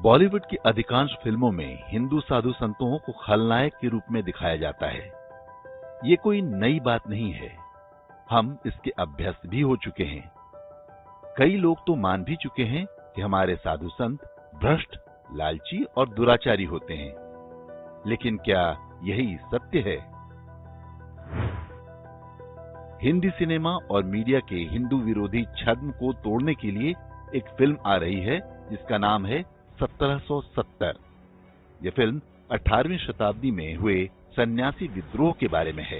बॉलीवुड की अधिकांश फिल्मों में हिंदू साधु संतों को खलनायक के रूप में दिखाया जाता है। ये कोई नई बात नहीं है, हम इसके अभ्यस्त भी हो चुके हैं। कई लोग तो मान भी चुके हैं कि हमारे साधु संत भ्रष्ट, लालची और दुराचारी होते हैं। लेकिन क्या यही सत्य है? हिंदी सिनेमा और मीडिया के हिंदू विरोधी छद्म को तोड़ने के लिए एक फिल्म आ रही है जिसका नाम है 1770। यह फिल्म 18वीं शताब्दी में हुए सन्यासी विद्रोह के बारे में है।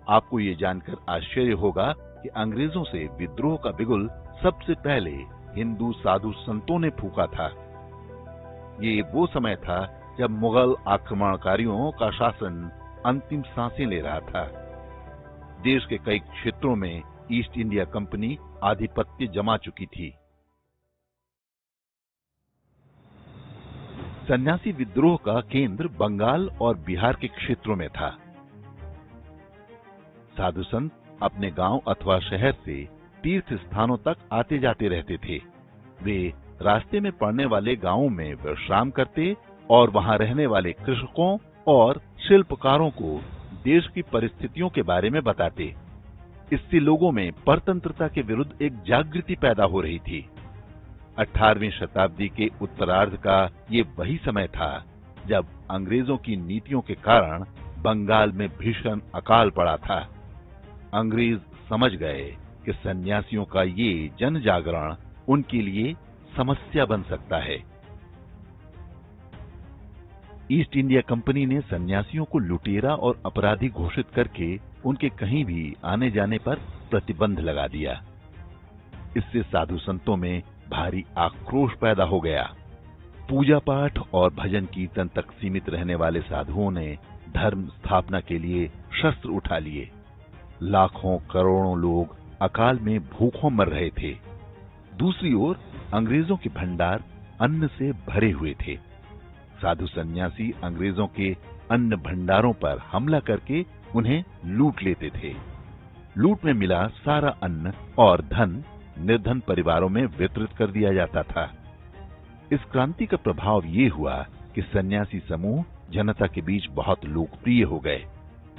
आपको ये जानकर आश्चर्य होगा कि अंग्रेजों से विद्रोह का बिगुल सबसे पहले हिंदू साधु संतों ने फूंका था। ये वो समय था जब मुगल आक्रमणकारियों का शासन अंतिम सांसें ले रहा था। देश के कई क्षेत्रों में ईस्ट इंडिया कंपनी आधिपत्य जमा चुकी थी। सन्यासी विद्रोह का केंद्र बंगाल और बिहार के क्षेत्रों में था। साधु संत अपने गांव अथवा शहर से तीर्थ स्थानों तक आते जाते रहते थे। वे रास्ते में पड़ने वाले गांवों में विश्राम करते और वहां रहने वाले कृषकों और शिल्पकारों को देश की परिस्थितियों के बारे में बताते। इससे लोगों में परतंत्रता के विरुद्ध एक जागृति पैदा हो रही थी। 18वीं शताब्दी के उत्तरार्ध का ये वही समय था जब अंग्रेजों की नीतियों के कारण बंगाल में भीषण अकाल पड़ा था। अंग्रेज समझ गए कि सन्यासियों का ये जन जागरण उनके लिए समस्या बन सकता है। ईस्ट इंडिया कंपनी ने सन्यासियों को लुटेरा और अपराधी घोषित करके उनके कहीं भी आने जाने पर प्रतिबंध लगा दिया। इससे साधु संतों में भारी आक्रोश पैदा हो गया। पूजा पाठ और भजन कीर्तन तक सीमित रहने वाले साधुओं ने धर्म स्थापना के लिए शस्त्र उठा लिए। लाखों करोड़ों लोग अकाल में भूखों मर रहे थे। दूसरी ओर अंग्रेजों के भंडार अन्न से भरे हुए थे। साधु सन्यासी अंग्रेजों के अन्न भंडारों पर हमला करके उन्हें लूट लेते थे। लूट में मिला सारा अन्न और धन निर्धन परिवारों में वितरित कर दिया जाता था। इस क्रांति का प्रभाव ये हुआ कि सन्यासी समूह जनता के बीच बहुत लोकप्रिय हो गए।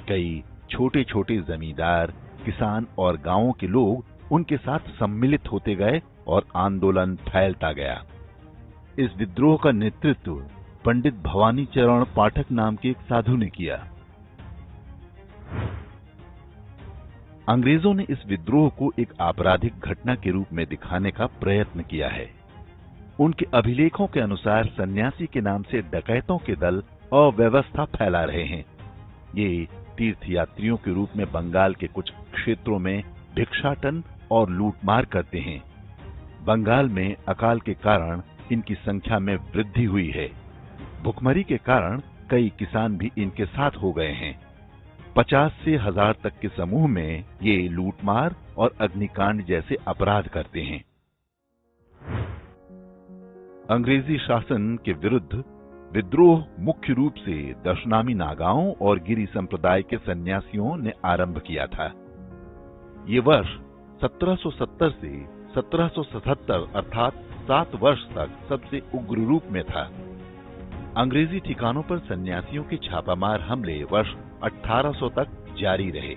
कई छोटे छोटे जमींदार, किसान और गांवों के लोग उनके साथ सम्मिलित होते गए और आंदोलन फैलता गया। इस विद्रोह का नेतृत्व पंडित भवानी चरण पाठक नाम के एक साधु ने किया। अंग्रेजों ने इस विद्रोह को एक आपराधिक घटना के रूप में दिखाने का प्रयत्न किया है। उनके अभिलेखों के अनुसार सन्यासी के नाम से डकैतों के दल अव्यवस्था फैला रहे हैं। ये तीर्थयात्रियों के रूप में बंगाल के कुछ क्षेत्रों में भिक्षाटन और लूटमार करते हैं। बंगाल में अकाल के कारण इनकी संख्या में वृद्धि हुई है। भुखमरी के कारण कई किसान भी इनके साथ हो गए हैं। 50 से 1000 तक के समूह में ये लूटमार और अग्निकांड जैसे अपराध करते हैं। अंग्रेजी शासन के विरुद्ध विद्रोह मुख्य रूप से दशनामी नागाओं और गिरी संप्रदाय के सन्यासियों ने आरंभ किया था। ये वर्ष 1770 से 1777 अर्थात 7 वर्ष तक सबसे उग्र रूप में था। अंग्रेजी ठिकानों पर सन्यासियों के छापामार हमले वर्ष 1800 तक जारी रहे।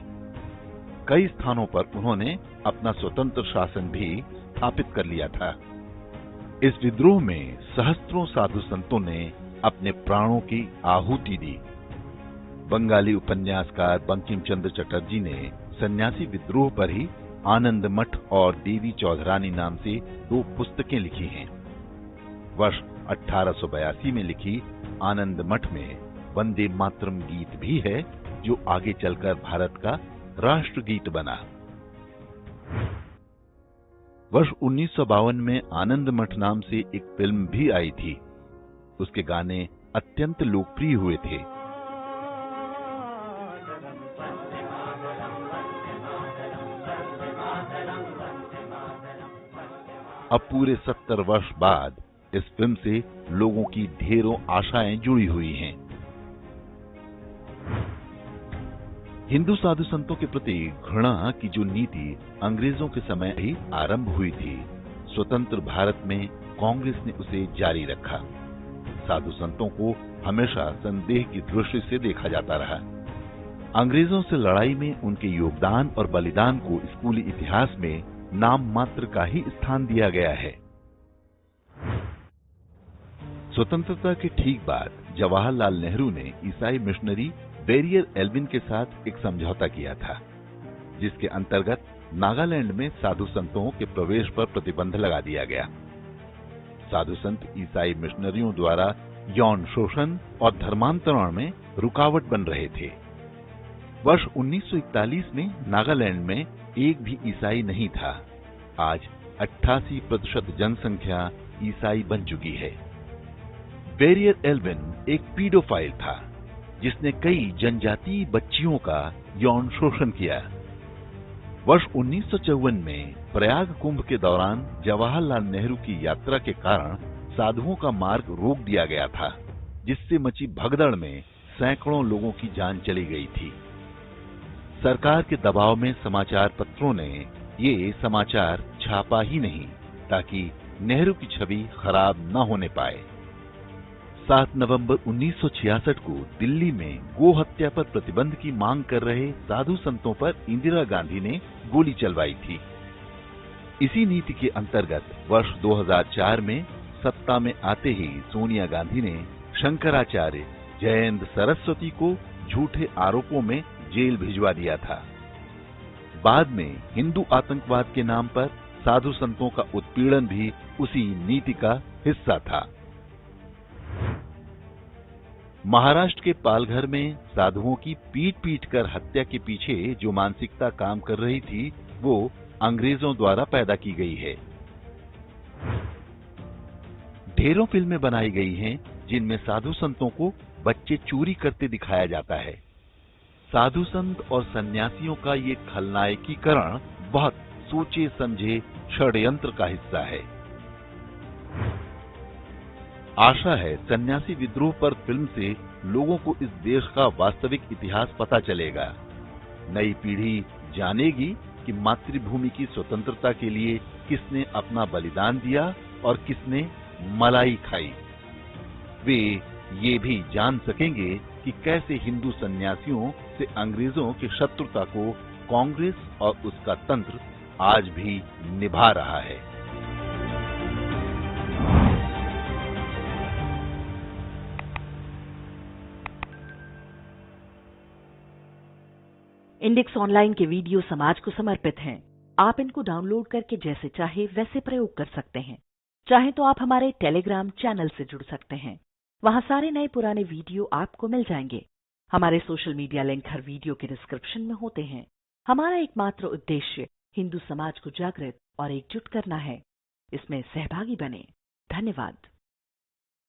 कई स्थानों पर उन्होंने अपना स्वतंत्र शासन भी स्थापित कर लिया था। इस विद्रोह में सहस्त्रों साधु संतों ने अपने प्राणों की आहुति दी। बंगाली उपन्यासकार बंकिम चंद्र चटर्जी ने सन्यासी विद्रोह पर ही आनंद मठ और देवी चौधरानी नाम से 2 पुस्तकें लिखी हैं। वर्ष 1882 में लिखी आनंद मठ में वंदे मातरम गीत भी है, जो आगे चलकर भारत का राष्ट्रगीत बना। वर्ष 1952 में आनंद मठ नाम से एक फिल्म भी आई थी। उसके गाने अत्यंत लोकप्रिय हुए थे। अब पूरे 70 वर्ष बाद इस फिल्म से लोगों की ढेरों आशाएं जुड़ी हुई हैं। हिंदू साधु संतों के प्रति घृणा की जो नीति अंग्रेजों के समय ही आरंभ हुई थी, स्वतंत्र भारत में कांग्रेस ने उसे जारी रखा। साधु संतों को हमेशा संदेह की दृष्टि से देखा जाता रहा। अंग्रेजों से लड़ाई में उनके योगदान और बलिदान को स्कूली इतिहास में नाम मात्र का ही स्थान दिया गया है। स्वतंत्रता के ठीक बाद जवाहरलाल नेहरू ने ईसाई मिशनरी बैरियर एल्विन के साथ एक समझौता किया था, जिसके अंतर्गत नागालैंड में साधु संतों के प्रवेश पर प्रतिबंध लगा दिया गया। साधु संत ईसाई मिशनरियों द्वारा यौन शोषण और धर्मांतरण में रुकावट बन रहे थे। वर्ष 1941 में नागालैंड में एक भी ईसाई नहीं था। आज 88% जनसंख्या ईसाई बन चुकी है। बैरियर एल्विन एक पीडोफाइल था, जिसने कई जनजातीय बच्चियों का यौन शोषण किया। वर्ष 1954 में प्रयाग कुंभ के दौरान जवाहरलाल नेहरू की यात्रा के कारण साधुओं का मार्ग रोक दिया गया था, जिससे मची भगदड़ में सैकड़ों लोगों की जान चली गई थी। सरकार के दबाव में समाचार पत्रों ने ये समाचार छापा ही नहीं, ताकि नेहरू की छवि खराब न होने पाए। 7 नवंबर 1966 को दिल्ली में गो हत्या पर प्रतिबंध की मांग कर रहे साधु संतों पर इंदिरा गांधी ने गोली चलवाई थी। इसी नीति के अंतर्गत वर्ष 2004 में सत्ता में आते ही सोनिया गांधी ने शंकराचार्य जयेंद्र सरस्वती को झूठे आरोपों में जेल भिजवा दिया था। बाद में हिंदू आतंकवाद के नाम पर साधु संतों का उत्पीड़न भी उसी नीति का हिस्सा था। महाराष्ट्र के पालघर में साधुओं की पीट पीट कर हत्या के पीछे जो मानसिकता काम कर रही थी, वो अंग्रेजों द्वारा पैदा की गई है। ढेरों फिल्में बनाई गई हैं, जिनमें साधु संतों को बच्चे चोरी करते दिखाया जाता है। साधु संत और सन्यासियों का ये खलनायकीकरण बहुत सोचे समझे षड्यंत्र का हिस्सा है। आशा है सन्यासी विद्रोह पर फिल्म से लोगों को इस देश का वास्तविक इतिहास पता चलेगा। नई पीढ़ी जानेगी कि मातृभूमि की स्वतंत्रता के लिए किसने अपना बलिदान दिया और किसने मलाई खाई। वे ये भी जान सकेंगे कि कैसे हिंदू सन्यासियों से अंग्रेजों की शत्रुता को कांग्रेस और उसका तंत्र आज भी निभा रहा है। इंडेक्स ऑनलाइन के वीडियो समाज को समर्पित हैं। आप इनको डाउनलोड करके जैसे चाहे वैसे प्रयोग कर सकते हैं। चाहे तो आप हमारे टेलीग्राम चैनल से जुड़ सकते हैं। वहां सारे नए पुराने वीडियो आपको मिल जाएंगे। हमारे सोशल मीडिया लिंक हर वीडियो के डिस्क्रिप्शन में होते हैं। हमारा एकमात्र उद्देश्य हिंदू समाज को जागृत और एकजुट करना है। इसमें सहभागी बने। धन्यवाद।